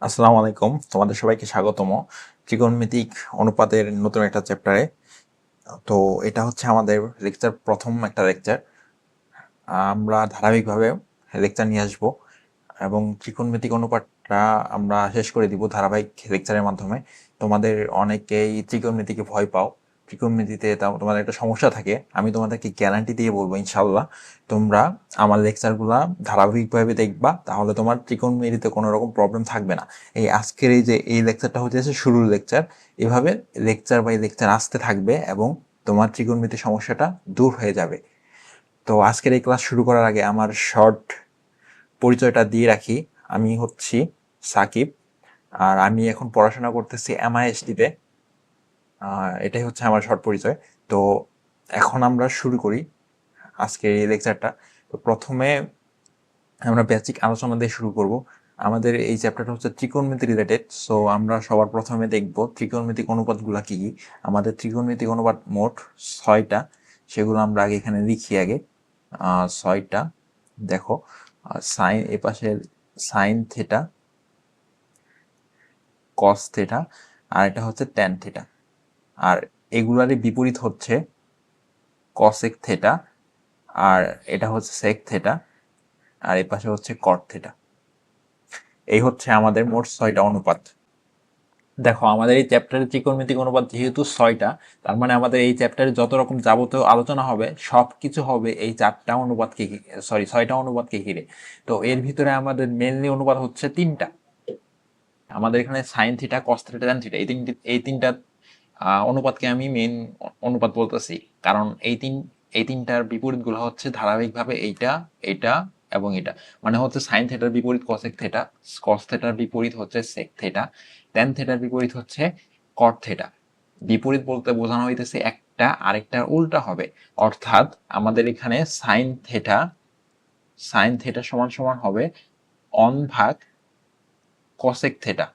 আসসালামু আলাইকুম, তোমাদের সবাইকে স্বাগতম ত্রিকোণমিতিক অনুপাতের নতুন একটা চ্যাপ্টারে। তো এটা হচ্ছে আমাদের প্রথম একটা লেকচার। আমরা ধারাবাহিকভাবে লেকচার নিয়ে আসবো এবং ত্রিকোণমিতিক অনুপাতটা আমরা শেষ করে দিব ধারাবাহিক লেকচারের মাধ্যমে। তোমাদের অনেকেই ত্রিকোণমিতিকে ভয় পাও, ত্রিকোণমিতিতে তোমাদের একটা সমস্যা থাকে। আমি তোমাদেরকে গ্যারান্টি দিয়ে বলবো, ইনশাল্লাহ তোমরা আমার লেকচারগুলা ধারাবাহিকভাবে দেখবা, তাহলে তোমার ত্রিকোণমিতিতে কোনো রকম প্রবলেম থাকবে না। আজকের এই লেকচারটা হচ্ছে শুরুর লেকচার। এভাবে লেকচার বাই লেকচার আসতে থাকবে এবং তোমার ত্রিকোণমিতির সমস্যাটা দূর হয়ে যাবে। তো আজকের এই ক্লাস শুরু করার আগে আমার শর্ট পরিচয়টা দিয়ে রাখি। আমি হচ্ছি সাকিব, আর আমি এখন পড়াশোনা করতেছি MIST-তে। এটাই হচ্ছে আমার শর্ট পরিচয়। তো এখন আমরা শুরু করি আজকে এই লেকচারটা। তো প্রথমে আমরা বেসিক আলোচনা দিয়ে শুরু করব। আমাদের এই চ্যাপ্টারটা হচ্ছে ত্রিকোণমিতি রিলেটেড। সো আমরা সবার প্রথমে দেখব ত্রিকোণমিতিক অনুপাতগুলা কি কি। আমাদের ত্রিকোণমিতিক অনুপাত মোট 6টা, সেগুলো আমরা আগে এখানে লিখি। আগে 6টা দেখো। সাইন, এ পাশে সাইন থিটা, কস থিটা, আর এটা হচ্ছে ট্যান থিটা। আর এগুলারই বিপরীত হচ্ছে কসেক থিটা, আর এটা হচ্ছে সেক থিটা, আর এ পাশে হচ্ছে কট থিটা। এই হচ্ছে আমাদের মোট 6টা অনুপাত। দেখো, আমাদের এই চ্যাপ্টারে ত্রিকোণমিতিক অনুপাত যেহেতু 6টা, তার মানে আমাদের এই চ্যাপ্টারে যত রকম যাবতীয় আলোচনা হবে সব কিছু হবে এই 4টা অনুপাতকে, 6টা অনুপাতকে ঘিরে। তো এর ভিতরে আমাদের মেনলি অনুপাত হচ্ছে 3টা। আমাদের এখানে sine theta, cos theta, tan theta, এই তিনটা অনুপাতকে আমি মেন অনুপাত বলতেছি। কারণ এই তিনটার বিপরীত গুলো হচ্ছে ধারাবাহিকভাবে এইটা, এটা এবং এটা। মানে হচ্ছে সাইন থেটার বিপরীত কসেক থেটা, কস থেটার বিপরীত হচ্ছে সেক থেটা, ট্যান থেটার বিপরীত হচ্ছে কট থেটা। বিপরীত বলতে বোঝানো হইতেছে একটা আরেকটার উল্টা হবে। অর্থাৎ আমাদের এখানে সাইন থেটা সমান সমান হবে অন ভাগ কসেক থেটা।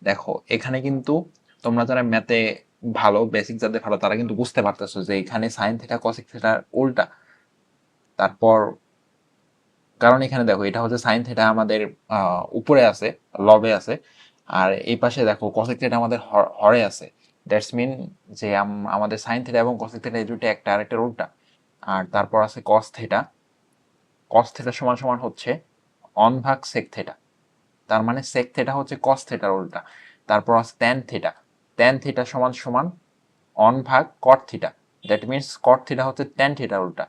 দেখো, এখানে কিন্তু তোমরা যারা ম্যাথে ভালো, বেসিক যাদের ভালো, তারা কিন্তু বুঝতে পারতেছো যে এখানে সাইন থিটা কসেক থিটার উল্টা। তারপর কারণ এখানে দেখো, এটা হচ্ছে সাইন থিটা আমাদের উপরে আছে, লবে আছে, আর এই পাশে দেখো কসেক থিটা আমাদের হরে আছে। দ্যাটস মিন যে আমাদের সাইন থিটা এবং কসেক থিটা এই দুটো একটা আরেকটার উল্টা। আর তারপর আছে কস থিটা। কস থিটা সমান সমান হচ্ছে অন ভাগ সেক থিটা। তার মানে সেক থিটা হচ্ছে কস থিটার উল্টা। তারপর আছে ট্যান থিটা। ট্যান থিটা সমান সমান অন ভাগ কট theta. That means caught theta হচ্ছে ট্যান থিটার উল্টা।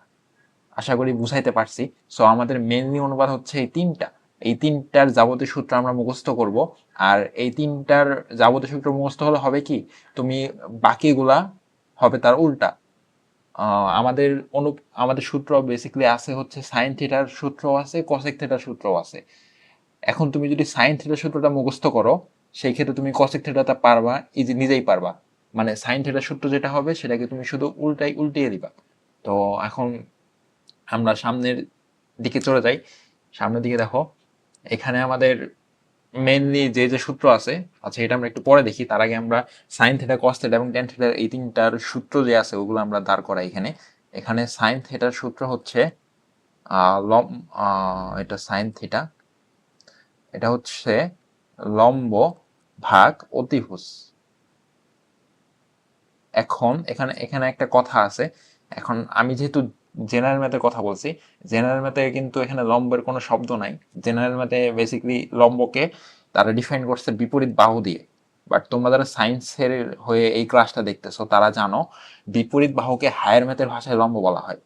আশা করি বুঝাইতে পারছি। সো আমাদের মেনলি অনুপাত হচ্ছে এই তিনটা। এই তিনটার যাবতীয় সূত্র আমরা মুখস্থ করব। আর এই তিনটার যাবতীয় সূত্র মুখস্থ হলে হবে কি, তুমি বাকিগুলা হবে তার উল্টা। আমাদের আমাদের সূত্র বেসিক্যালি আছে হচ্ছে সাইন থিটার সূত্র আছে, কসেক থিটার সূত্র আছে। এখন তুমি যদি সাইন থিটার সূত্রটা মুখস্থ করো, সেই ক্ষেত্রে তুমি কসেক থিটাটা পারবা, নিজেই পারবা। মানে সাইন থিটার সূত্র যেটা হবে সেটাকে তুমি শুধু উল্টিয়ে দিবা। তো এখন আমরা সামনের দিকে চলে যাই। সামনের দিকে দেখো, এখানে আমাদের মেইনলি যে যে সূত্র আছে, আচ্ছা এটা আমরা একটু পরে দেখি। তার আগে আমরা সাইন থিটা, কস থিটা এবং ট্যান থিটার এই তিনটার সূত্র যে আছে ওগুলো আমরা দাঁড় করাই এখানে। এখানে সাইন থিটার সূত্র হচ্ছে লম এটা সাইন থিটা, এটা হচ্ছে লম্ব ভাগ অতিভুজ। এখন এখানে এখানে একটা কথা আছে। এখন আমি যেহেতু জেনারেল ম্যাথের কথা বলছি, জেনারেল ম্যাথে কিন্তু এখানে লম্বের কোনো শব্দ নাই। জেনারেল ম্যাথে বেসিক্যালি লম্বকে তারা ডিফাইন করছে বিপরীত বাহু দিয়ে। বাট তোমরা যারা সায়েন্সের হয়ে এই ক্লাসটা দেখতেছো তারা জানো বিপরীত বাহুকে হায়ার ম্যাথের ভাষায় লম্ব বলা হয়।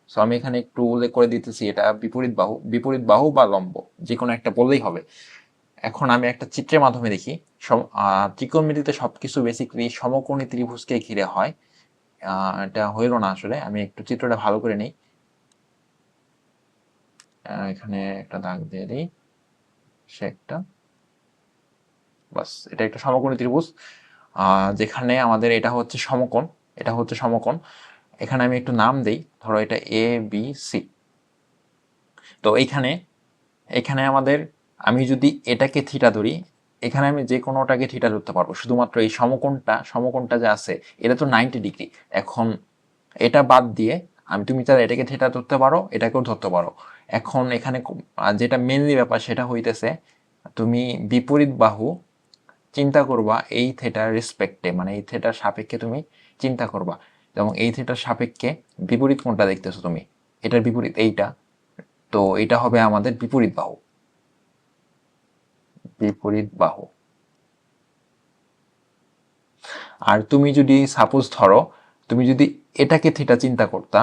সো আমি এখানে একটু উল্লেখ করে দিতেছি, এটা বিপরীত বাহু বা লম্ব, যে কোনো একটা বললেই হবে। এখন আমি একটা চিত্রের মাধ্যমে দেখি। ত্রিকোণমিতিতে সবকিছু বেসিক্যালি সমকোণী ত্রিভুজকে ঘিরে হয়। এটা হইল না আসলে, আমি একটু চিত্রটা ভালো করে নিই। এখানে একটা দাগ দিয়ে দিই, সে একটা, বাস, এটা একটা সমকোণী ত্রিভুজ। যেখানে আমাদের এটা হচ্ছে সমকোণ, এটা হচ্ছে সমকোণ। এখানে আমি একটু নাম দেই, ধরো এটা ABC। তো এইখানে এখানে আমাদের, আমি যদি এটাকে থিটা ধরি, এখানে আমি যে কোনোটাকে থিটা ধরতে পারবো, শুধুমাত্র এই সমকোণটা যে আছে এটা তো 90 ডিগ্রি। এখন এটা বাদ দিয়ে তুমি চাইলে এটাকে থিটা ধরতে পারো, এটাকেও ধরতে পারো। এখন এখানে যেটা মেনলি ব্যাপার সেটা হইতেছে তুমি বিপরীত বাহু চিন্তা করবা এই থেটার রেসপেক্টে, মানে এই থেটার সাপেক্ষে তুমি চিন্তা করবা, এবং এই থেটার সাপেক্ষে বিপরীত কোনটা দেখতেছো তুমি, এটার বিপরীত এইটা, তো এটা হবে আমাদের বিপরীত বাহু। বিপরীত বাহু। আর তুমি যদি সাপোজ ধরো তুমি যদি এটাকে থিটা চিন্তা করতা,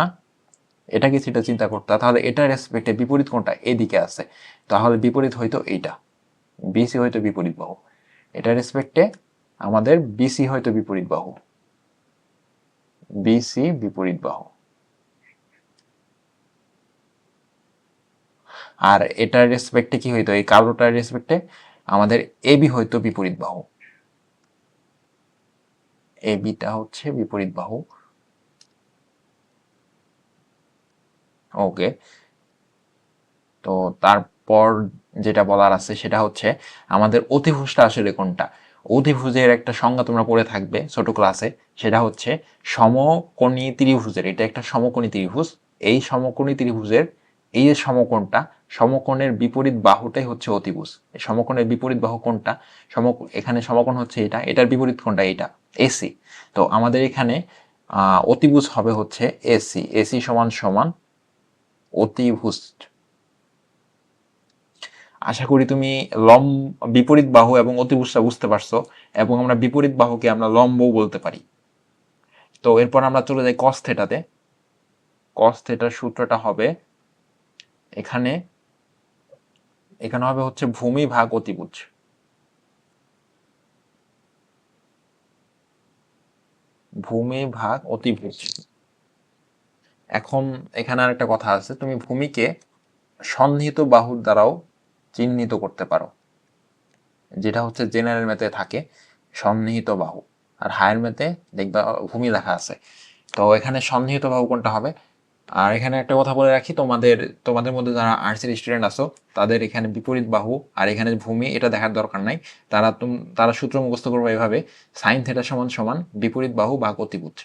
এটাকে থিটা চিন্তা করতা, তাহলে এটার রেসপেক্টে বিপরীত কোনটা এদিকে আছে, তাহলে বিপরীত হয়তো এইটা, বিসি হয়তো বিপরীত বাহু। এটার রেসপেক্টে আমাদের বিসি হয়তো বিপরীত বাহু, বিসি বিপরীত বাহু। আর এটার রেসপেক্টে কি হইতো, এই কালোটার রেসপেক্টে আমাদের এবি হয়তো বিপরীত বাহু, এবিটা হচ্ছে বিপরীত বাহু। ওকে, তো তারপর যেটা বলার আছে সেটা হচ্ছে আমাদের অতিভুজটা আসলে কোনটা। অতিভুজের একটা সংজ্ঞা তোমরা পড়ে থাকবে ছোট ক্লাসে, সেটা হচ্ছে সমকোণী ত্রিভুজের, এটা একটা সমকোণী ত্রিভুজ, এই সমকোণী ত্রিভুজের এই যে সমকোণটা, সমকোণের বিপরীত বাহুটাই হচ্ছে অতিভুজ। এই সমকোণের বিপরীত বাহু কোনটা, এখানে সমকোণ হচ্ছে এটা, এটার বিপরীত কোনটা, এটা এসি। তো আমাদের এখানে অতিভুজ হবে হচ্ছে এসি, এসি সমান সমান অতিভুজ। আশা করি তুমি বিপরীত বাহু এবং অতিভুজটা বুঝতে পারছো, এবং আমরা বিপরীত বাহুকে আমরা লম্বও বলতে পারি। তো এরপর আমরা চলে যাই কস থেটাতে। কস থেটার সূত্রটা হবে এখানে, এখানে হবে হচ্ছে ভূমি ভাগ অতিভুজ। ভূমি ভাগ অতিভুজ। এখন এখানে আর একটা কথা আছে, তুমি ভূমিকে সন্নিহিত বাহুর দ্বারাও চিহ্নিত করতে পারো, যেটা হচ্ছে জেনারেল ম্যাথে থাকে সন্নিহিত বাহু, আর হায়ার ম্যাথে দেখবা ভূমি লেখা আছে। তো এখানে সন্নিহিত বাহু কোনটা হবে। আর এখানে একটা কথা বলে রাখি, তোমাদের তোমাদের মধ্যে যারা আর্টসের স্টুডেন্ট আছো তাদের এখানে বিপরীত বাহু আর এখানে ভূমি এটা দেখার দরকার নাই। তারা সূত্র মুখস্থ করবে এভাবে, সাইন থেটা সমান সমান বিপরীত বাহু ভাগ অতিভুজ,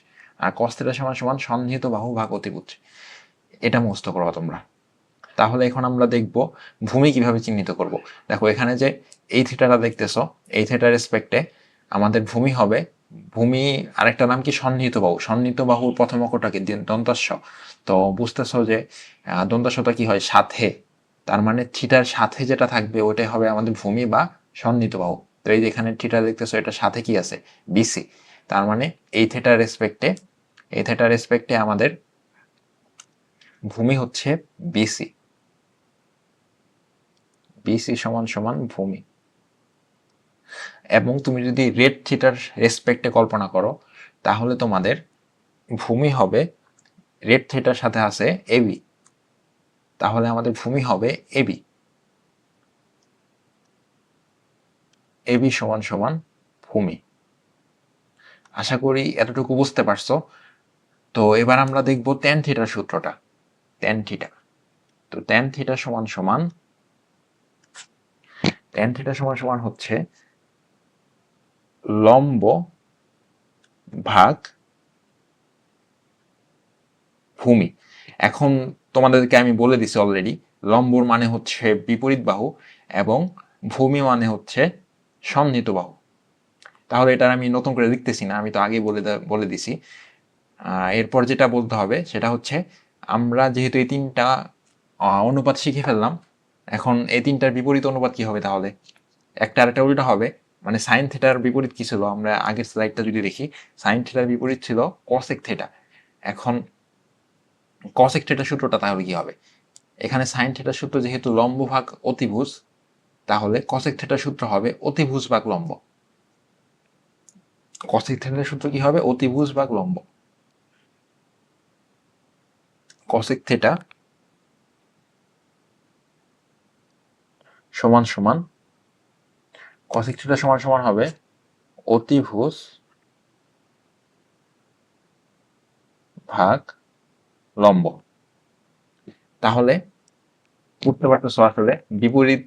আর কস থেটা সমান সমান সন্নিহিত বাহু ভাগ অতিভুজ, এটা মুখস্থ করবা তোমরা। তাহলে এখন আমরা দেখব ভূমি কিভাবে চিহ্নিত করব। দেখো এখানে যে এই থিটাটা দেখতেছো, এই থিটার রেসপেক্টে আমাদের ভূমি হবে, ভূমি আরেকটা নাম কি, সন্নিহিত বাহু। সন্নিহিত বাহুর প্রথম অক্ষরটা কি, দন্তাস্য। তো বুঝতেছো যে দন্তাস্যটা কি হয়, সাথে, তার মানে থিটার সাথে যেটা থাকবে ওটাই হবে আমাদের ভূমি বা সন্নিহিত বাহু। তো এই যে এখানে থিটা দেখতেছো, এটার সাথে কি আছে, বিসি। তার মানে এই থিটার রেসপেক্টে, এই থিটার রেসপেক্টে আমাদের ভূমি হচ্ছে বিসি, বিসি সমান সমান ভূমি। এবং তুমি যদি রেড থিটার রেসপেক্টে কল্পনা করো, তাহলে তোমাদের ভূমি হবে, রেড থিটার সাথে আছে এবি, তাহলে আমাদের ভূমি হবে এবি, এবি সমান সমান ভূমি। আশা করি এতটুকু বুঝতে পারছো। তো এবার আমরা দেখব ট্যান থিটার সূত্রটা, ট্যান থিটা। তো ট্যান থিটা সমান সমান, ট্যান থিটা সমান সমান হচ্ছে লম্ব ভাগ ভূমি। এখন তোমাদেরকে আমি বলে দিছি অলরেডি, লম্বর মানে হচ্ছে বিপরীত বাহু এবং ভূমি মানে হচ্ছে সন্নিহিত বাহু। তাহলে এটা আমি নতুন করে লিখতেছি না, আমি তো আগেই বলে দিছি। এরপর যেটা বলতে হবে সেটা হচ্ছে, আমরা যেহেতু এই তিনটা অনুপাত শিখে ফেললাম, এখন এই তিনটার বিপরীত অনুপাত কি হবে, তাহলে একটা আরেকটা উল্টা হবে। মানে সাইন থিটার বিপরীত কি ছিল, আমরা আগের স্লাইডটা যদি দেখি, সাইন থিটার বিপরীত ছিল কসেক থিটা। এখন কসেক থিটার সূত্রটা তাহলে কি হবে, এখানে সাইন থিটার সূত্র যেহেতু লম্ব ভাগ অতিভুজ, তাহলে কসেক থিটার সূত্র হবে অতিভুজ ভাগ লম্ব। কসেক থিটার সূত্র কি হবে, অতিভুজ ভাগ লম্ব। কসেক থিটা সমান সমান, কসেক থিটা সমান সমান হবে অতিভুজ ভাগ লম্ব। তাহলে বুঝতে পারতেছো আসলে বিপরীত,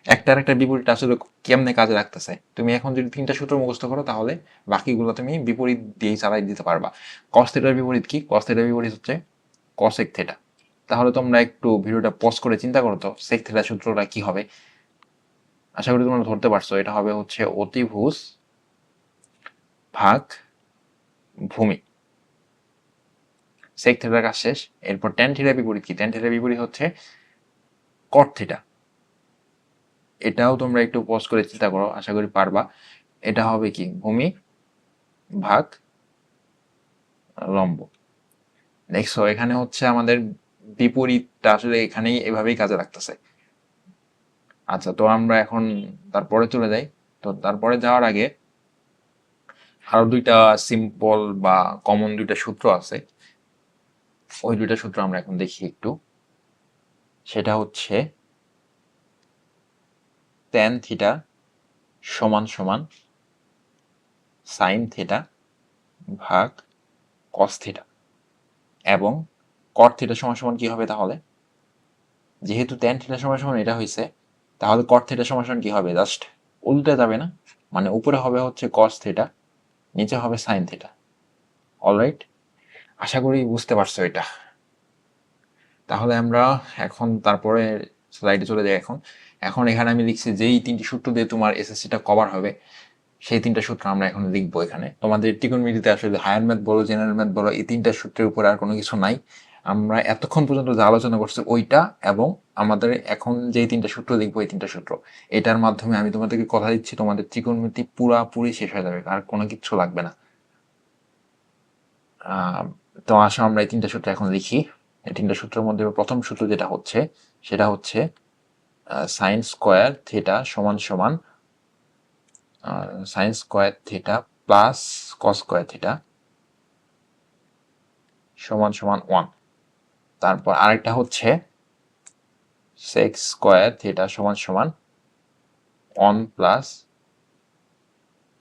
একটার একটা বিপরীত আসলে কেমনে কাজে লাগতেছে। তুমি এখন যদি তিনটা সূত্র মুখস্থ করো, তাহলে বাকিগুলো তুমি বিপরীত দিয়েই চালাই দিতে পারবা। কস থিটার বিপরীত কি, কস থিটার বিপরীত হচ্ছে কসেক থিটা। তাহলে তোমরা একটু ভিডিওটা পজ করে চিন্তা করো তো সেক থিটার সূত্রটা কি হবে। আশা করি তোমরা ধরতে পারছো, এটা হবে হচ্ছে অতিভুজ ভাগ ভূমি। সেক থিটার কাজ শেষ। এরপর ট্যান থিটার বিপরীত কি? ট্যান থিটার বিপরীত হচ্ছে কট থিটা। এটাও তোমরা একটু পজ করে চিন্তা করো, আশা করি পারবা। এটা হবে কি? ভূমি ভাগ লম্ব। দেখছো এখানে হচ্ছে আমাদের বিপরীতটা আসলে এখানেই এভাবেই কাজে লাগতেছে। আচ্ছা, তো আমরা এখন তারপরে চলে যাই। তো তারপরে যাওয়ার আগে আরো দুইটা সিম্পল বা কমন দুইটা সূত্র আছে, ওই দুইটা সূত্র আমরা এখন দেখি একটু। সেটা হচ্ছে ট্যান থিটা সমান সমান সাইন থিটা ভাগ কস থিটা, এবং কট থিটা সমান সমান কি হবে তাহলে? যেহেতু ট্যান থিটা সমান সমান এটা হয়েছে, তাহলে কট থিটা সমান সমান কি হবে? জাস্ট উল্টে যাবে না? মানে উপরে হবে হচ্ছে কস থিটা, নিচে হবে সাইন থিটা। অলরাইট, আশা করি বুঝতে পারছো এটা। তাহলে আমরা এখন তারপরে স্লাইডে চলে যাই। এখন এখন এখানে আমি লিখছি যেই তিনটি সূত্র দিয়ে তোমার এসএসসিটা কভার হবে, সেই তিনটা সূত্র আমরা এখন লিখবো এখানে। তোমাদের ত্রিকোণমিতিতে আসলে হায়ার ম্যাথ বলো, জেনারেল ম্যাথ বলো, এই তিনটা সূত্রের উপর আর কোনো কিছু নাই। আমরা এতক্ষণ পর্যন্ত যা আলোচনা করছি ওইটা, এবং আমাদের এখন যে তিনটা সূত্র লিখবো এই তিনটা সূত্র, এটার মাধ্যমে আমি তোমাদেরকে কথা দিচ্ছি তোমাদের ত্রিকোণমিতি পুরাপুরি শেষ হয়ে যাবে, আর কোনো কিছু লাগবে না। তো আসো আমরা এই তিনটা সূত্র এখন লিখি। এই তিনটা সূত্রের মধ্যে প্রথম সূত্র যেটা হচ্ছে, সেটা হচ্ছে সাইন স্কোয়ার থিটা সমান সমান sine square theta plus cos square theta সমান সমান 1। তারপর আরেকটা হচ্ছে সেক স্কোয়ার থিটা সমান সমান 1 প্লাস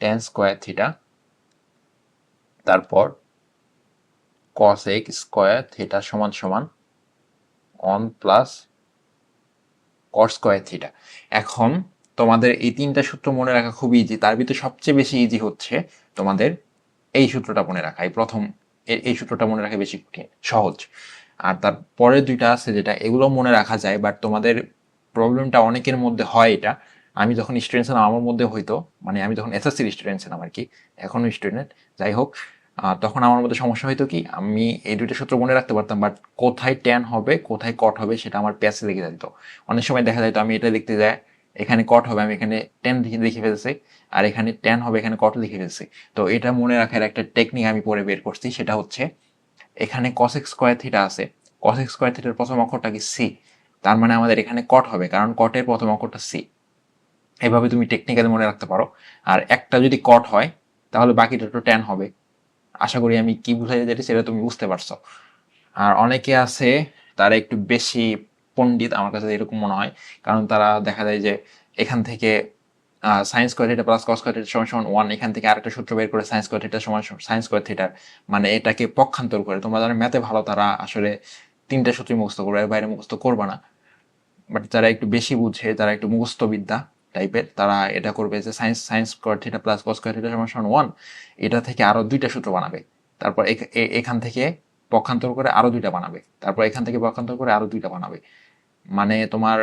টেন স্কোয়ার থিটা। তারপর কসেক স্কোয়ার থিটা সমান সমান 1 প্লাস কট স্কোয়ার থিটা। এখন তোমাদের এই তিনটা সূত্র মনে রাখা খুবই ইজি। তার ভিতরে সবচেয়ে বেশি ইজি হচ্ছে তোমাদের এই সূত্রটা মনে রাখা। এই প্রথম এই সূত্রটা মনে রাখা বেশি কঠিন, সহজ। আর তার পরের দুইটা আছে যেটা, এগুলো মনে রাখা যায়, বাট তোমাদের প্রবলেমটা অনেকের মধ্যে হয় এটা। আমি যখন স্টুডেন্ট ছিলাম আমার মধ্যে হইতো, মানে আমি যখন এসএসসির স্টুডেন্ট ছিলাম আর কি, এখনো স্টুডেন্ট, যাই হোক, তখন আমার মধ্যে সমস্যা হইতো কি, আমি এই দুইটা সূত্র মনে রাখতে পারতাম, বাট কোথায় ট্যান হবে কোথায় কট হবে সেটা আমার প্যাসে লেগে যেত। অনেক সময় দেখা যায় তো আমি এটা দেখতে যাই, এখানে কট হবে আমি এখানে ট্যান লিখে ফেলছি, আর এখানে ট্যান হবে এখানে কট লিখে ফেলছি। তো এটা মনে রাখার একটা টেকনিক আমি পরে বের করছি, সেটা হচ্ছে এখানে কসেক স্কোয়ার থিটা আছে, কসেক স্কোয়ার থিটার প্রথম অক্ষরটা কি সি, তার মানে আমাদের এখানে কট হবে, কারণ কটের প্রথম অক্ষরটা সি। এভাবে তুমি টেকনিক্যালি মনে রাখতে পারো। আর একটা যদি কট হয় তাহলে বাকিটা তো ট্যান হবে। আশা করি আমি কি বুঝাইতে চাইছি সেটা তুমি বুঝতে পারছো। আর অনেকে আছে তারা একটু বেশি পণ্ডিত, আমার কাছে এরকম মনে হয়, কারণ তারা দেখা যায় যে এখান থেকে sine square theta plus cos square theta সমান সমান 1, এখান থেকে আরেকটা সূত্র বের করে সাইন স্কোয়ার থিটা সমান সাইন স্কোয়ার থিটার, মানে এটাকে পক্ষান্তর করে। তোমরা যারা ম্যাথে ভালো তারা আসলে তিনটা সূত্রই মুখস্থ করবে, এর বাইরে মুখস্থ করবে না। বাট যারা একটু বেশি বুঝে, যারা একটু মুখস্থ বিদ্যা টাইপের, তারা এটা করবে যে sine square theta plus cos square theta সমান সমান 1, এটা থেকে আরো দুইটা সূত্র বানাবে। তারপর এখান থেকে পক্ষান্তর করে আরো দুইটা বানাবে, তারপর এখান থেকে পক্ষান্তর করে আরো দুইটা বানাবে। মানে তোমার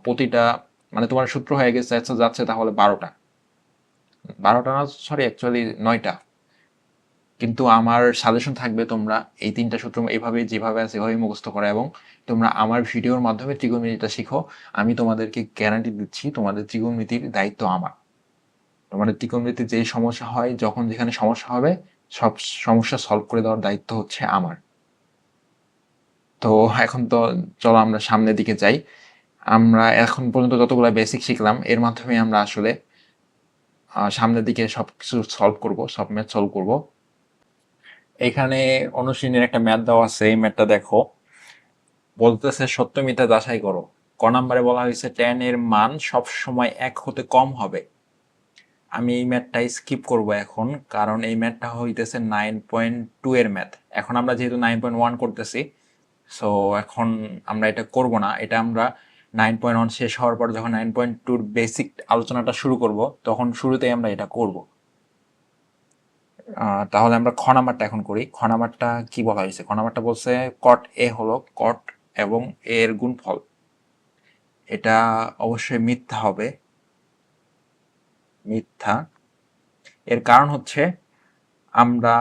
প্রতিটা, মানে তোমার সূত্র হয়ে গেছে যাচ্ছে তাহলে 12টা, 12টা না, সরি অ্যাকচুয়ালি 9টা। কিন্তু আমার সাজেশন থাকবে তোমরা এই তিনটা সূত্র এইভাবে যেভাবে আছে এভাবে মুখস্থ করো, এবং তোমরা আমার ভিডিওর মাধ্যমে ত্রিকোণমিতিটা শিখো। আমি তোমাদেরকে গ্যারান্টি দিচ্ছি তোমাদের ত্রিকোণমিতির দায়িত্ব আমার। তোমাদের ত্রিকোণমিতির যে সমস্যা হয়, যখন যেখানে সমস্যা হবে, সব সমস্যা সলভ করে দেওয়ার দায়িত্ব হচ্ছে আমার। তো এখন তো চলো আমরা সামনের দিকে যাই। আমরা এখন পর্যন্ত যতগুলো বেসিক শিখলাম এর মাধ্যমে আমরা আসলে সামনের দিকে সবকিছু সলভ করব, সব ম্যাথ সলভ করব। এখানে অনুশীলনের একটা ম্যাথ দেওয়া আছে, এই ম্যাথটা দেখো। বলতেছে সত্য মিথ্যা যাচাই করো। ক নাম্বারে বলা হয়েছে tan এর মান সব সময় 1 হতে কম হবে। আমি এই ম্যাথটা স্কিপ করব এখন, কারণ এই ম্যাথটা হইতেছে 9.2 এর ম্যাথ। এখন আমরা যেহেতু 9.1 করতেছি, সো এখন আমরা এটা করব না। এটা আমরা 9.1 শেষ হওয়ার পর যখন 9.2 বেসিক আলোচনাটা শুরু করব, তখন শুরুতেই আমরা এটা করব। তাহলে আমরা খ নাম্বারটা এখন করি। খ নাম্বারটা কি বলা হয়েছে? খ নাম্বারটা বলছে কট এ হলো কট এবং এ এর গুণফল। এটা অবশ্যই মিথ্যা হবে, মিথ্যা। এর কারণ হচ্ছে আমরা,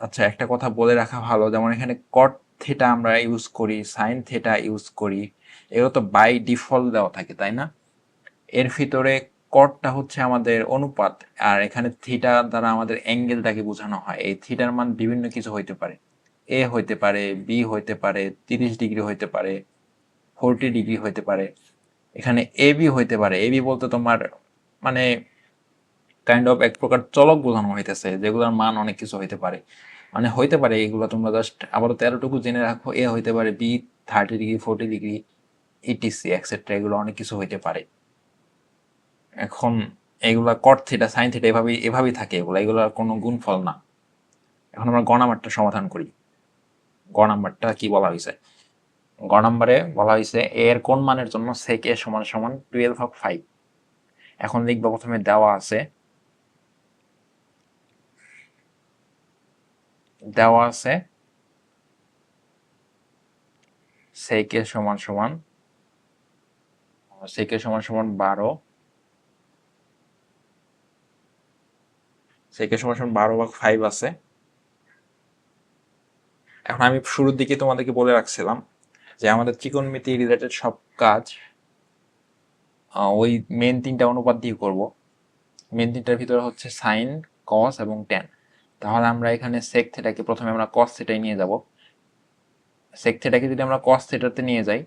আচ্ছা একটা কথা বলে রাখা ভালো, যেমন এখানে কট থিটা আমরা ইউজ করি, সাইন থিটা ইউজ করি, এগুলো তো বাই ডিফল্ট দেওয়া থাকে তাই না? এর ভিতরে কটটা হচ্ছে আমাদের অনুপাত, আর এখানে থিটা দ্বারা আমাদের অ্যাঙ্গেলটাকে বোঝানো হয়। এই থিটার মান বিভিন্ন কিছু হইতে পারে, এ হইতে পারে, বি হইতে পারে, 30 ডিগ্রি হইতে পারে, 40 ডিগ্রি হইতে পারে, এখানে এ বি হইতে পারে। এ বি বলতে তোমার মানে কাইন্ড অফ এক প্রকার চলক বোঝানো হইতেছে, যেগুলোর মান অনেক কিছু হইতে পারে। মানে হইতে পারে এগুলো তোমরা জাস্ট আবারও 13টুকু জেনে রাখো, এ হইতে পারে B 30 degree, 40 degree, etc extra, এগুলো অনেক কিছু হইতে পারে। এখন এগুলা কট থিটা, সাইন থিটা এভাবেই এভাবেই থাকে, এগুলোর কোনো গুণফল না। এখন আমরা গ নাম্বারটা সমাধান করি। গ নাম্বারটা কি বলা হয়েছে? গ নাম্বারে বলা হয়েছে এর কোন মানের জন্য সেক এ সমান সমান 12/5। এখন লিখবা, প্রথমে দেওয়া আছে সেক এ সমান সমান 12, সেক এ সমান সমান 12/5 আছে। এখন আমি শুরুর দিকে তোমাদেরকে বলে রাখছিলাম যে আমাদের ত্রিকোণমিতি রিলেটেড সব কাজ ওই মেন 3টা অনুপাত দিয়ে করব। মেন 3টার ভিতরে হচ্ছে সাইন, কস এবং ট্যান। তাহলে আমরা এখানে সেক থিটাকে প্রথমে আমরা কস থিটায় নিয়ে যাব। সেক থিটাকে যদি আমরা কস থিটাতে নিয়ে যাই,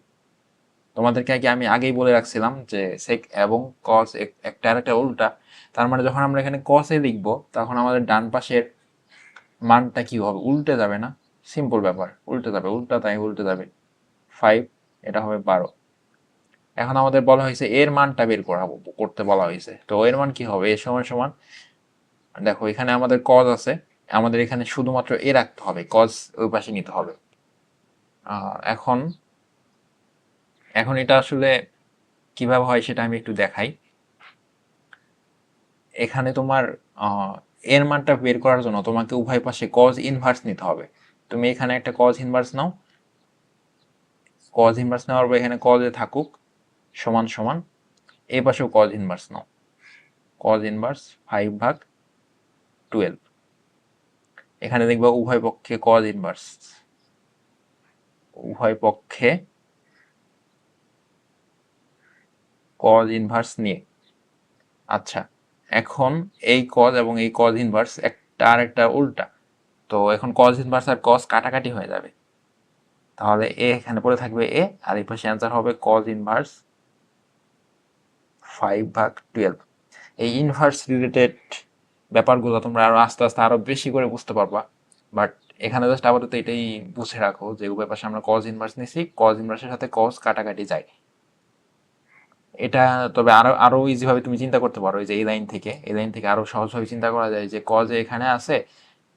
তোমাদেরকে আমি আগেই বলে রাখছিলাম যে সেক এবং কস একটা আর একটা উল্টা। তার মানে যখন আমরা এখানে কসে লিখবো, তখন আমাদের ডান পাশের মানটা কি হবে? উল্টে যাবে না? সিম্পল ব্যাপার, উল্টে যাবে, উল্টে যাবে। 5, এটা হবে 12। এখন আমাদের বলা হয়েছে এর মানটা বের করতে বলা হয়েছে। তো এর মান কি হবে? এর সমান সমান, দেখো এখানে আমাদের কজ আছে, আমাদের এখানে শুধুমাত্র এ রাখতে হবে, কজ ওই পাশে নিতে হবে। এখন এখন এটা আসলে কিভাবে হয় সেটা আমি একটু দেখাই। এখানে তোমার এর মানটা বের করার জন্য তোমাকে উভয় পাশে কজ ইনভার্স নিতে হবে। তুমি এখানে একটা কজ ইনভার্স নাও, কজ ইনভার্স নেওয়ার পর এখানে কজে থাকুক সমান সমান, এই পাশেও কজ ইনভার্স নাও, কজ ইনভার্স 5/12। এখানে দেখবা উভয় পক্ষে কজ ইনভার্স, উভয় পক্ষে কজ ইনভার্স নিয়ে। আচ্ছা, এখন এই কজ এবং এই কজ ইনভার্স একটা আর একটা উল্টা, তো এখন কজ ইনভার্স আর কজ কাটাকাটি হয়ে যাবে। তাহলে এ এখানে পড়ে থাকবে এ, আর এই পাশে অ্যান্সার হবে কজ ইনভার্স 5/12। এই ইনভার্স রিলেটেড ব্যাপারগুলো তোমরা আরো আস্তে আস্তে আরো বেশি করে বুঝতে পারবা, বাট এখানে জাস্ট আপাতত এটাই বুঝে রাখো যে উভয় পাশে আমরা কজ ইনভার্স নিছি, কজ ইনভার্সের সাথে কজ কাটাকাটি যায়। এটা তবে আরো আরো ইজি ভাবে তুমি চিন্তা করতে পারো, যে এই লাইন থেকে আরো সহজভাবে চিন্তা করা যায় যে কজ এখানে আছে,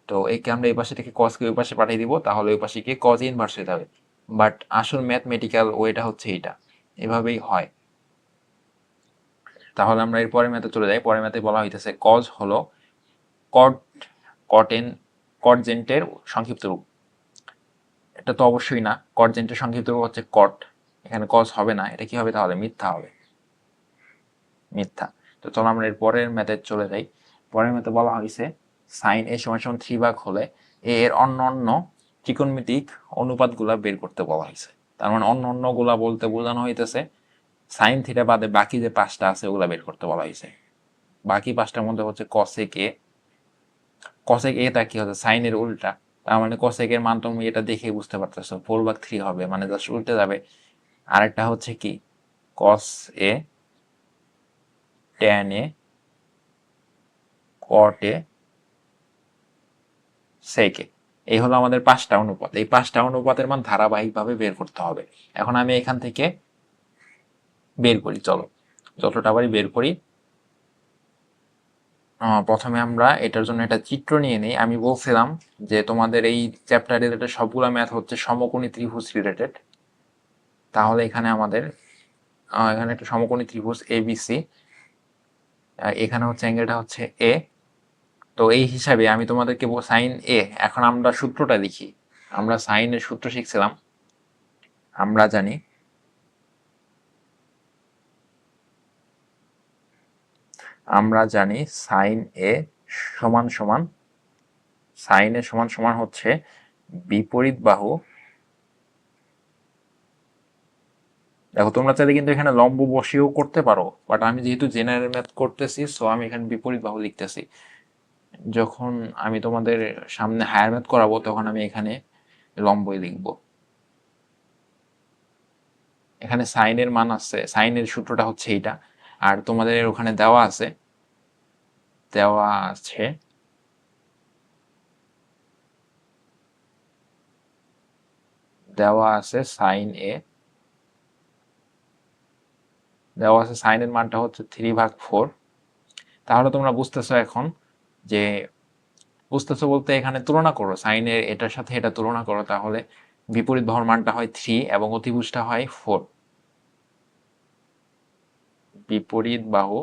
তো একে আমরা এই পাশে থেকে কজকে ওই পাশে পাঠিয়ে দিব, তাহলে ওই পাশে গিয়ে কজ ইনভার্স হয়ে যাবে। বাট আসল ম্যাথমেটিক্যাল ওয়েটা হচ্ছে এটা, এভাবেই হয়। তাহলে আমরা এর পরের ম্যাথে চলে যাই। পরের ম্যাথে বলা হইতেছে কজ হলো কট কটেন কটজেন্টের সংক্ষিপ্ত রূপ। এটা তো অবশ্যই না, কটজেন্টের সংক্ষিপ্ত রূপ হচ্ছে কট, এখানে কজ হবে না, এটা কি হবে? তাহলে মিথ্যা হবে, মিথ্যা। তো চলো আমরা এর পরের ম্যাথে চলে যাই। পরের ম্যাথে বলা হয়েছে সাইন এ সমান সমান 3 হলে এর অন্য অন্য ত্রিকোণমিতিক অনুপাতগুলা বের করতে বলা হয়েছে। তার মানে অন্য অন্য গুলা বলতে বোঝানো হইতেছে সাইন থিটা বাদে বাকি যে 5টা আছে ওগুলা বের করতে বলা হয়েছে। বাকি 5টার মধ্যে হচ্ছে কসেক এ, কসেক এ তা কি হচ্ছে? সাইনের উল্টা। তার মানে কসেক এর মান তুমি এটা দেখে বুঝতে পারতেছো 4/3 হবে, মানে জাস্ট উল্টে যাবে। আরেকটা হচ্ছে কি কস এ, ট্যান এ, কট এ, সেকে। এই হলো আমাদের 5টা অনুপাত। এই 5টা অনুপাতের মান ধারাবাহিকভাবে বের করতে হবে। এখন আমি এখান থেকে বের করি, চলো যতটা পারি বের করি। প্রথমে আমরা এটার জন্য একটা চিত্র নিয়ে নিই। আমি বলছিলাম যে তোমাদের এই চ্যাপ্টার রিলেটেড সবগুলো ম্যাথ হচ্ছে সমকোণী ত্রিভুজ রিলেটেড। তাহলে এখানে আমাদের এখানে একটা সমকোণী ত্রিভুজ এবিসি, এখানে হচ্ছে অ্যাঙ্গেলটা হচ্ছে এ। তো এই হিসাবে আমি তোমাদেরকে সাইন এ, এখন আমরা সূত্রটা লিখি। আমরা সাইনের সূত্র শিখছিলাম, আমরা জানি আমরা জানি সাইন এ সমান সমান হচ্ছে বিপরীত বাহু। দেখো তোমরা চাইলে কিন্তু এখানে লম্ব বসিয়েও করতে পারো, বাট আমি যেহেতু জেনারেল ম্যাথ করতেছি সো আমি এখানে বিপরীত বাহু লিখতেছি। যখন আমি তোমাদের সামনে হায়ার ম্যাথ করাবো তখন আমি এখানে লম্বই লিখব। এখানে সাইনের মান আছে, সাইনের সূত্রটা হচ্ছে এইটা, আর তোমাদের ওখানে দেওয়া আছে সাইনের মানটা হচ্ছে 3/4। তাহলে তোমরা বুঝতেছো এখন যে, বুঝতেছো বলতে এখানে তুলনা করো, সাইনের এটার সাথে এটা তুলনা করো, তাহলে বিপরীত বাহুর মানটা হয় 3 এবং অতিভুজটা হয় 4। বিপরীত বাহু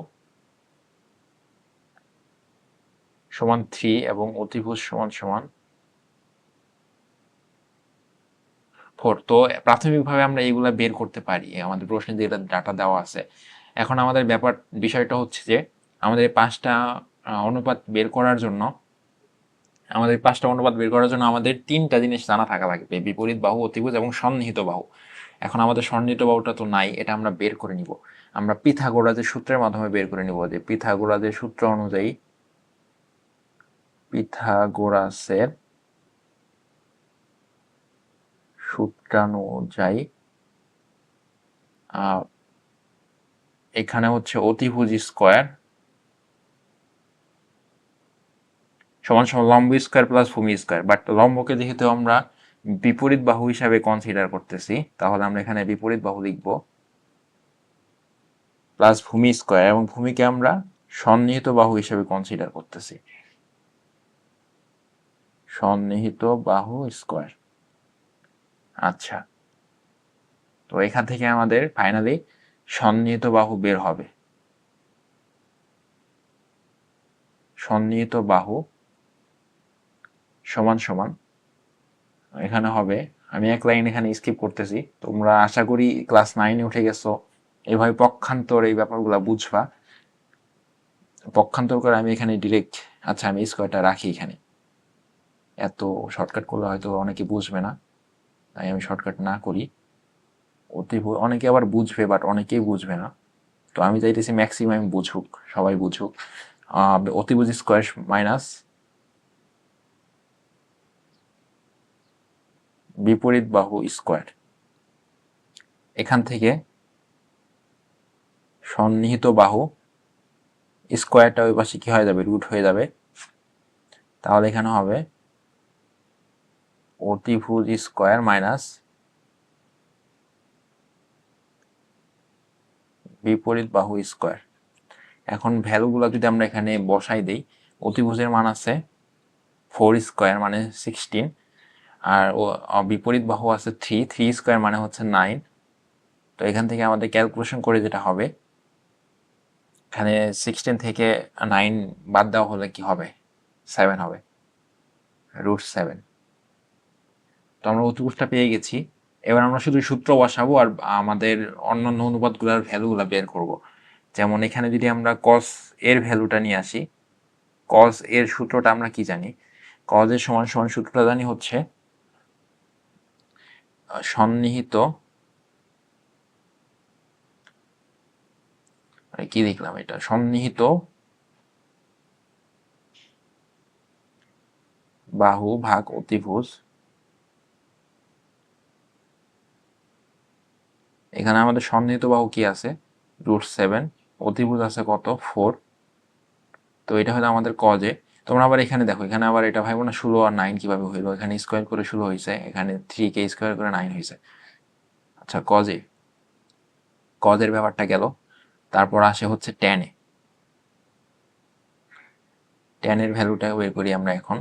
সমান 3 এবং অতিভুজ সমান সমান 4। তো প্রাথমিকভাবে আমরা এইগুলা বের করতে পারি, আমাদের প্রশ্নে যেটা ডাটা দেওয়া আছে। এখন আমাদের বিষয়টা হচ্ছে যে আমাদের অনুপাত বের করার জন্য আমাদের 3টা জিনিস জানা থাকা লাগবে: বিপরীত বাহু, অতিভুজ এবং সন্নিহিত বাহু। এখন আমাদের সন্নিহিত বাহুটা তো নাই, এটা আমরা বের করে নিব। আমরা পিথাগোরাসের সূত্রের মাধ্যমে বের করে নিব, যে পিথাগোরাসের সূত্র অনুযায়ী পিথাগোরাসের সূত্রানুযায়ী এখানে হচ্ছে অতিভুজ স্কোয়ার সমান সমান লম্ব স্কোয়ার প্লাস ভূমি স্কোয়ার। বাট লম্বকে যেহেতু আমরা বিপরীত বাহু হিসাবে কনসিডার করতেছি, তাহলে আমরা এখানে বিপরীত বাহু লিখব প্লাস ভূমি স্কোয়ার, এবং ভূমিকে আমরা সন্নিহিত বাহু হিসাবে কনসিডার করতেছি, সন্নিহিত বাহু স্কোয়ার। আচ্ছা, তো এখান থেকে আমাদের ফাইনালি সন্নিহিত বাহু বের হবে। সন্নিহিত বাহু সমান সমান এখানে হবে, আমি এক লাইন এখানে স্কিপ করতেছি, তোমরা আশা করি ক্লাস 9-এ উঠে গেছো, এভাবে পক্ষান্তর এই ব্যাপারগুলো বুঝবা। পক্ষান্তর করে আমি এখানে ডিরেক্ট, আচ্ছা আমি স্কোয়ারটা রাখি এখানে, এত শর্টকাট করলে হয়তো অনেকে বুঝবে না, তাই আমি শর্টকাট না করি। অনেকে আবার বুঝবে, বাট অনেকেই বুঝবে না, তো আমি চাইতেছি ম্যাক্সিমাম বুঝুক, সবাই বুঝুক। অতিভুজ স্কোয়ার মাইনাস বিপরীত বাহু স্কোয়ার, এখান থেকে সন্নিহিত বাহু স্কোয়ারটা ওই পাশে কি হয়ে যাবে, রুট হয়ে যাবে, তাহলে এখানে হবে অতিভুজ স্কোয়ার মাইনাস বিপরীত বাহু স্কোয়ার। এখন ভ্যালুগুলো যদি আমরা এখানে বসাই দেই, অতিভুজের মান আছে 4 স্কোয়ার মানে 16, আর বিপরীত বাহু আছে 3 স্কোয়ার মানে হচ্ছে 9। তো এখান থেকে আমাদের ক্যালকুলেশন করে যেটা হবে, এখানে 16 থেকে 9 বাদ দেওয়া হলে কি হবে, 7 হবে, √7। তো আমরা অতিভুজটা পেয়ে গেছি। এবার আমরা শুধু সূত্র বসাবো আর আমাদের অন্যান্য অনুপাতগুলোর ভ্যালুগুলো বের করব। যেমন এখানে যদি আমরা কস এর ভ্যালুটা নিয়ে আসি, কস এর সূত্রটা আমরা কি জানি, কস এর সমান সমান সূত্রটা জানি হচ্ছে সন্নিহিত, কি লিখলাম এটা, সন্নিহিত বাহু ভাগ অতিভুজ। এখানে আমাদের সন্নিহিত বাহু কি আছে, √7, অতিভুজ আছে কত, 4। তো এটা হলো আমাদের কজে। তোমরা আবার এখানে দেখো, এখানে আবার এটা ভাইবো না 16 আর 9 কিভাবে হইলো, এখানে স্কোয়ার করে 16 হয়েছে, এখানে 3 কে স্কোয়ার করে 9 হয়েছে। আচ্ছা, কজের ব্যাপারটা গেল। তারপর আসে হচ্ছে ট্যানে, ট্যানের ভ্যালুটা বের করি আমরা এখন।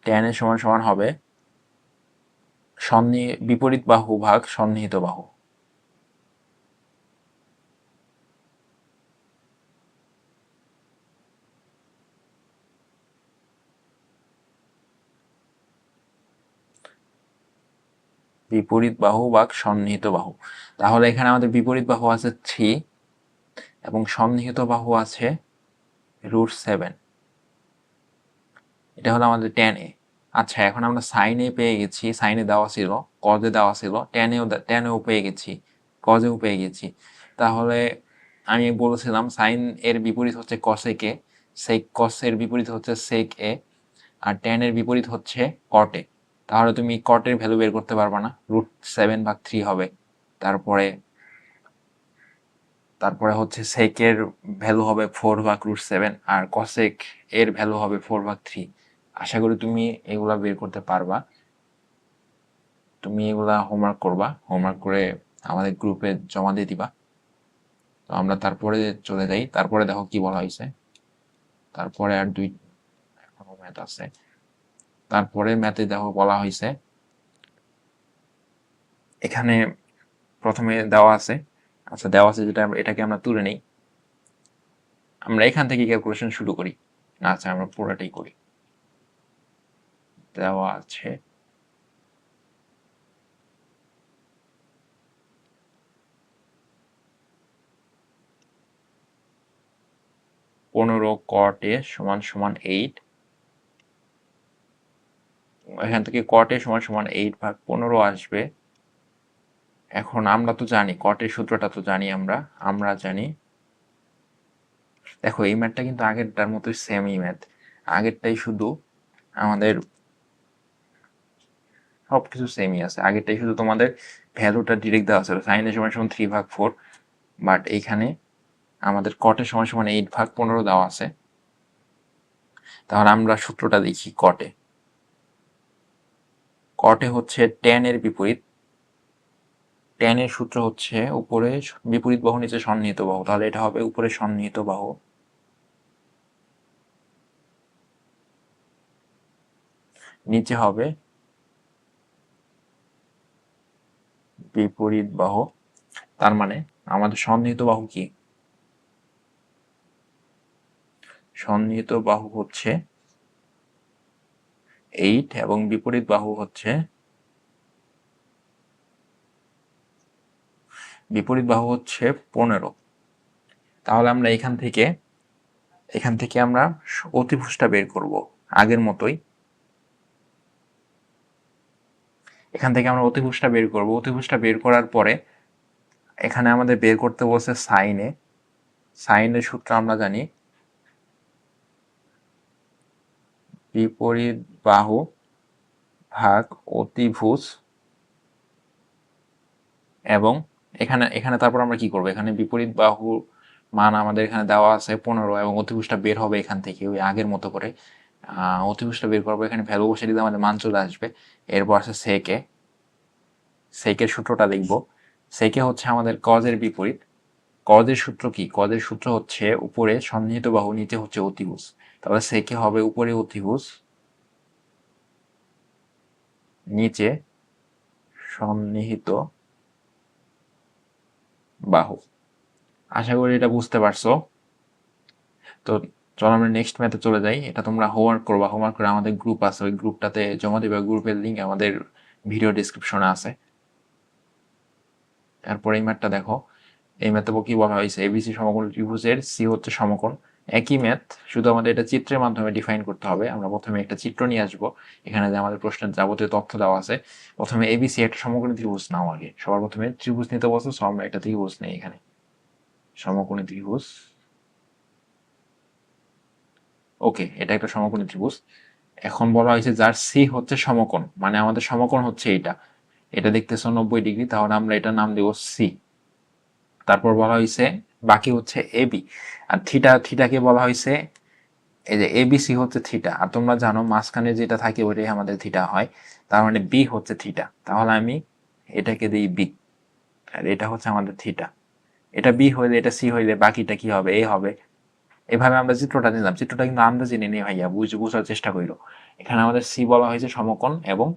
ট্যানের সমান সমান হবে বিপরীত বাহু ভাগ সন্নিহিত বাহু। বিপরীত বাহু বা সন্নিহিত বাহু। তাহলে এখানে আমাদের বিপরীত বাহু আছে 3 এবং সন্নিহিত বাহু আছে √7। এটা হলো আমাদের tan a। আচ্ছা, এখন আমরা sin a পেয়ে গেছি, sin a দেওয়া ছিল, cos a দেওয়া ছিল, tan a ও পেয়ে গেছি, cos a ও পেয়ে গেছি। তাহলে আমি বলেছিলাম sin এর বিপরীত হচ্ছে cosec a, sec cos এর বিপরীত হচ্ছে sec a, আর tan এর বিপরীত হচ্ছে cot a। তাহলে তুমি cot এর ভ্যালু বের করতে পারবা না, √7/3 হবে। তারপরে তারপরে হচ্ছে sec এর ভ্যালু হবে 4/√7, আর cosec এর ভ্যালু হবে 4/3। আশা করি তুমি এগুলা বের করতে পারবা। তুমি এগুলা হোমওয়ার্ক করবা, হোমওয়ার্ক করে আমাদের গ্রুপে জমা দিয়ে দিবা। তো আমরা তারপরে চলে যাই। তারপরে দেখো কি বলা হয়েছে। তারপরে আর এখনো ম্যাথ আছে। তারপরে ম্যাথে দেখো বলা হয়েছে, এখানে প্রথমে দেওয়া আছে, আচ্ছা দেওয়া আছে যেটা, এটাকে আমরা তুলে নেই। আমরা এখান থেকে ক্যালকুলেশন শুরু করি। আচ্ছা, আমরা পুরোটাই করি। দেওয়া আছে 15 cot a = 8। এখান থেকে cot a = 8/15 আসবে। এখন আমরা তো জানি cot এর সূত্রটা তো জানি, আমরা জানি, দেখো এই ম্যাথটা কিন্তু আগেরটার মতোই সেমই ম্যাথ। আগেরটাই শুধু আমাদের সবকিছু সেমই আছে। আগেরটাই শুধু তোমাদের ভ্যালুটা ডিরেক্ট দেওয়া ছিল, sin a = 3/4, বাট এইখানে আমাদের cot a = 8/15 দেওয়া আছে। তাহলে আমরা সূত্রটা দেখি। cot a হচ্ছে tan এর বিপরীত। tan এর সূত্র হচ্ছে উপরে বিপরীত বাহু, নিচে সন্নিহিত বাহু। তাহলে এটা হবে উপরে সন্নিহিত বাহু, নিচে হবে বিপরীত বাহু। তার মানে আমাদের সন্নিহিত বাহু কি? সন্নিহিত বাহু হচ্ছে 8 এবং বিপরীত বাহু হচ্ছে 15। তাহলে আমরা এখান থেকে আমরা অতিভুজটা বের করব আগের মতোই। এখান থেকে আমরা অতিভুজটা বের করব। অতিভুজটা বের করার পরে এখানে আমাদের বের করতে বলছে সাইনের সূত্র আমরা জানি, বিপরীত বাহু ভাগ অতিভুজ। এবং এখানে এখানে তারপর আমরা কি করব, এখানে বিপরীত বাহু মান আমাদের এখানে দেওয়া আছে 15 এবং অতিভুজটা বের হবে এখান থেকে ওই আগের মতো করে। অতিভুজটা বের করবো, এখানে ভ্যালু বসে দিলে আমাদের মান চলে আসবে। এরপর আছে সেকের সূত্রটা লিখবো। সেকে হচ্ছে আমাদের কজের বিপরীত। কজের সূত্র কি? কজের সূত্র হচ্ছে উপরে সন্নিহিত বাহু, নিচে হচ্ছে অতিভুজ। তাহলে সেকে হবে উপরে অতিভুজ, নিচে সন্নিহিত বাহু। আশা করি এটা বুঝতে পারছো। তো চলো আমরা নেক্সট ম্যাথে চলে যাই। এটা তোমরা হোমওয়ার্ক করবা, হোমওয়ার্ক করে আমাদের গ্রুপ আছে, ওই গ্রুপটাতে জমা দিবা। গ্রুপের লিঙ্ক আমাদের ভিডিও ডিসক্রিপশনে আছে। তারপর এই ম্যাথটা দেখো। এই ম্যাথে কি বলা হয়েছে, এবিসি সমকোণ ত্রিভুজের সি হচ্ছে সমকোণ। একই ম্যাথ, শুধু আমাদের এটা চিত্রের মাধ্যমে ডিফাইন করতে হবে। আমরা প্রথমে একটা চিত্র নিয়ে আসবো, এখানে যে আমাদের প্রশ্নের যাবতীয় তথ্য দেওয়া আছে। প্রথমে এবিসি একটা সমকোণী ত্রিভুজ নাও আগে, সবার প্রথমে ত্রিভুজ নিতে বলছে, সো আমরা একটা ত্রিভুজ নেই এখানে, সমকোণী ত্রিভুজ। ওকে, এটা একটা সমকোণী ত্রিভুজ। এখন বলা হয়েছে যার সি হচ্ছে সমকোণ, মানে আমাদের সমকোণ হচ্ছে এটা দেখতেছো 90 ডিগ্রি, তাহলে আমরা এটার নাম দেব সি। তারপর বলা হয়েছে বাকি হচ্ছে এবি, আর থিটাকে বলা হয়েছে, এই যে এবিসি হচ্ছে থিটা, আর তোমরা জানো মাঝখানে যেটা থাকে ওইটাই আমাদের থিটা হয়। তার মানে বি হচ্ছে থিটা। তাহলে আমি এটাকে দিই বি, আর এটা হচ্ছে আমাদের থিটা। এটা বি হইলে, এটা সি হইলে বাকিটা কি হবে? এ হবে। এভাবে আমরা চিত্রটা নিলাম। চিত্রটা কিন্তু আন্দাজে নিয়ে নেই ভাইয়া, বুঝার চেষ্টা করিল। এখানে আমাদের সি বলা হয়েছে সমকোণ এবং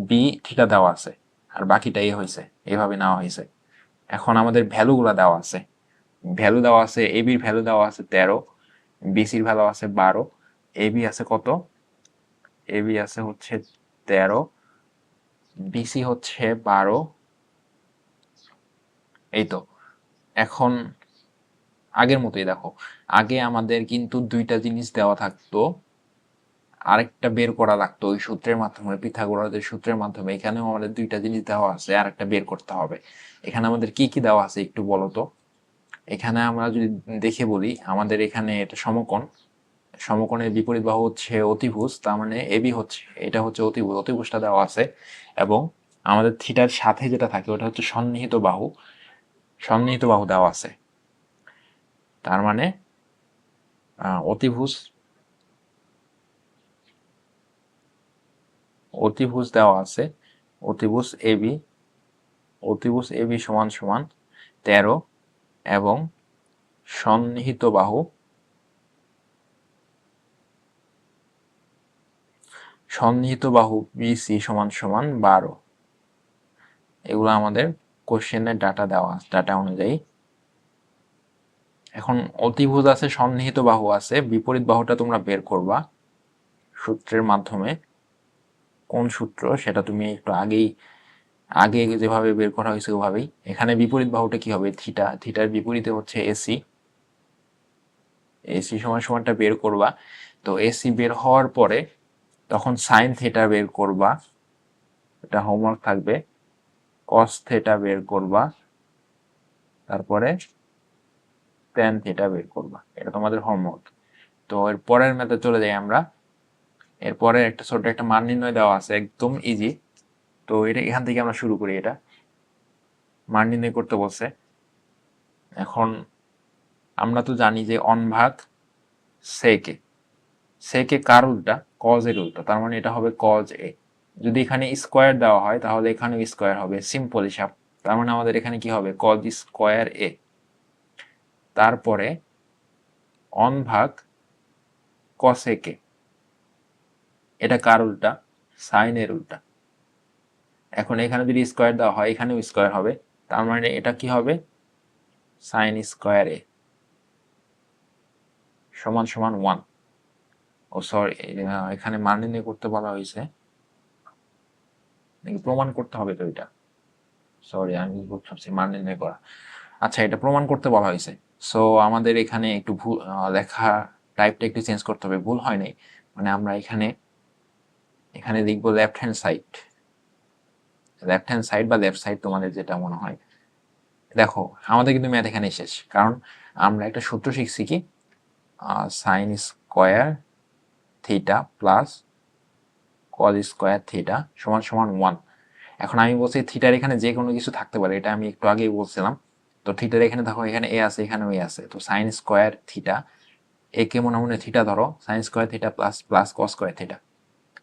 বি থিটা দেওয়া আছে, আর বাকিটা এ হয়েছে, এভাবে নেওয়া হয়েছে। এখন আমাদের ভ্যালুগুলা দেওয়া আছে। এবির ভ্যালু দেওয়া আছে 13, বিসির ভ্যালু আছে 12, এবি আছে কত? এবি আছে হচ্ছে 13, বিসি হচ্ছে 12। এই তো। এখন আগের মতোই দেখো, আগে আমাদের কিন্তু দুইটা জিনিস দেওয়া থাকতো, আরেকটা বের করা লাগতো ওই সূত্রের মাধ্যমে, পিথাগোরাসের সূত্রের মাধ্যমে। এখানেও আমাদের দুইটা জিনিস দেওয়া আছে, আরেকটা বের করতে হবে। এখানে আমাদের কি কি দেওয়া আছে একটু বলো তো। এখানে আমরা যদি দেখে বলি, আমাদের এখানে এটা সমকোণ, সমকোণের বিপরীত বাহু হচ্ছে অতিভুজ, তার মানে এবি হচ্ছে, এটা হচ্ছে অতিভুজ, অতিভুজটা দেওয়া আছে। এবং আমাদের থিটার সাথে যেটা থাকে ওটা হচ্ছে সন্নিহিত বাহু, সন্নিহিত বাহু দেওয়া আছে। তার মানে অতিভুজ, অতিভুজ দেওয়া আছে, অতিভুজ এবি, অতিভুজ এবি সমান সমান 13, এবং সন্নিহিত বাহু, সন্নিহিত বাহু বিসি সমান সমান 12। এগুলো আমাদের কোশ্চেনের ডাটা দেওয়া, ডাটা অনুযায়ী। এখন অতিভুজ আছে, সন্নিহিত বাহু আছে, বিপরীত বাহুটা তোমরা বের করবা সূত্রের মাধ্যমে। কোন সূত্র সেটা তুমি একটু আগে যেভাবে বের করা হয়েছে ওভাবেই। এখানে বিপরীত বাহুটা কি হবে, থিটা, থিটার বিপরীতে হচ্ছে এসি, এসি সমান সমানটা বের করবা। তো এসি বের হওয়ার পরে তখন সাইন থিটা বের করবা, এটা হোমওয়ার্ক থাকবে। কস থিটা বের করবা, তারপরে ট্যান থিটা বের করবা, এটা তোমাদের হোমওয়ার্ক। তো এর পরের ম্যাথে চলে যাই আমরা। এরপরে একটা ছোট একটা মান নির্ণয় দেওয়া আছে, একদম ইজি। তো এটা এখান থেকে আমরা শুরু করি। এটা মান নির্ণয় করতে বলছে। এখন আমরা তো জানি যে অন ভাগ সেকে, সেকে কার উল্টা, কজ এর উল্টা, তার মানে এটা হবে কজ এ। যদি এখানে স্কোয়ার দেওয়া হয় তাহলে এখানেও স্কোয়ার হবে, সিম্পল হিসাব। তার মানে আমাদের এখানে কি হবে, কজ স্কোয়ার এ। তারপরে অন ভাগ কসেকে, এটা কার উল্টা, সাইন এর উল্টা। এখন এখানে যদি স্কোয়ার দেওয়া হয় এখানেও স্কোয়ার হবে, তার মানে এটা কি হবে, সাইন স্কোয়ার এ সমান সমান 1। ও সরি, এখানে মান নির্ণয় করতে বলা হয়েছে নাকি প্রমাণ করতে হবে, তো এটা সরি আমি ভাবছি মান নির্ণয় করা। আচ্ছা, এটা প্রমাণ করতে বলা হয়েছে। সো আমাদের এখানে একটু ভুল, লেখা টাইপটা একটু চেঞ্জ করতে হবে, ভুল হয় নাই। মানে আমরা এখানে এখানে লিখবো left hand side, left hand side বা লেফট সাইড তোমাদের যেটা মনে হয়। দেখো আমাদের কিন্তু ম্যাথ এখানে শেষ, কারণ আমরা একটা সূত্র শিখছি কি, sine square theta plus cos square theta সমান সমান 1। এখন আমি বলছি থিটার এখানে যে কোনো কিছু থাকতে পারে, এটা আমি একটু আগেই বলছিলাম। তো থিটার এখানে দেখো, এখানে এ আছে, এখানেও এ আছে, তো সাইন স্কোয়ার থিটা, এ কে মনে মনে থিটা ধরো, sine square theta plus plus cos square theta.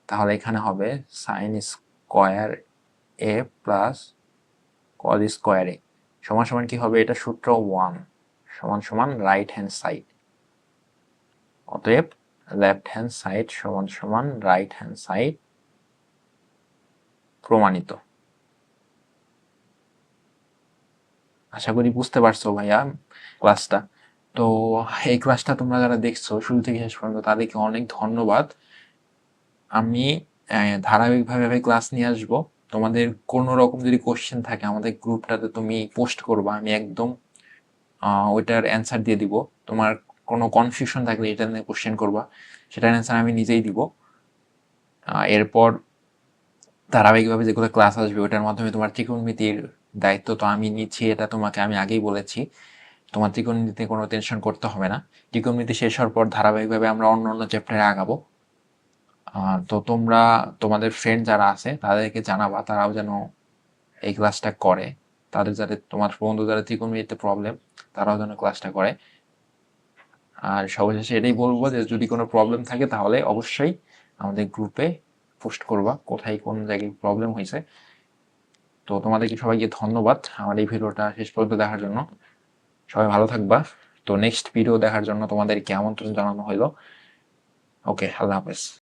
তাহলে এখানে হবে সাইন স্কোয়ার এ প্লাস কজ স্কোয়ার এ সমান সমান কি হবে, এটা সূত্র 1 সমান সমান রাইট হ্যান্ড সাইড। অতএব লেফট হ্যান্ড সাইড সমান সমান রাইট হ্যান্ড সাইড, প্রমাণিত। আশা করি বুঝতে পারছো ভাইয়া ক্লাসটা। তো এই ক্লাসটা তোমরা যারা দেখছো শুরু থেকে শেষ পর্যন্ত তাদেরকে অনেক ধন্যবাদ। আমি ধারাবাহিকভাবে ক্লাস নিয়ে আসবো। তোমাদের কোনো রকম যদি কোশ্চেন থাকে আমাদের গ্রুপটাতে তুমি পোস্ট করবা, আমি একদম ওইটার অ্যান্সার দিয়ে দিব। তোমার কোনো কনফিউশন থাকলে এটা নিয়ে কোশ্চেন করবা, সেটার অ্যান্সার আমি নিজেই দিব। এরপর ধারাবাহিকভাবে যেগুলো ক্লাস আসবে ওটার মাধ্যমে তোমার ত্রিকোণমিতির দায়িত্ব তো আমি নিচ্ছি, এটা তোমাকে আমি আগেই বলেছি। তোমার ত্রিকোণমিতিতে কোনো টেনশন করতে হবে না। ত্রিকোণমিতি শেষ হওয়ার পর ধারাবাহিকভাবে আমরা অন্য অন্য চ্যাপ্টারে আগাবো। তো তোমরা তোমাদের ফ্রেন্ড যারা আছে তাদেরকে জানাবা, তারাও যেন এই ক্লাসটা করে। তাদের যাতে, তোমার বন্ধু যারা ত্রিকোণমিতিতে প্রবলেম, তারাও যেন ক্লাসটা করে। আর সর্বশেষে এটাই বলবো যে যদি কোনো প্রবলেম থাকে তাহলে অবশ্যই আমাদের গ্রুপে পোস্ট করবা কোথায় কোন জায়গায় প্রবলেম হয়েছে। তো তোমাদেরকে সবাইকে ধন্যবাদ আমার এই ভিডিওটা শেষ পর্যন্ত দেখার জন্য। সবাই ভালো থাকবা। তো নেক্সট ভিডিও দেখার জন্য তোমাদেরকে আমন্ত্রণ জানানো হলো। ওকে, আল্লাহ হাফেজ।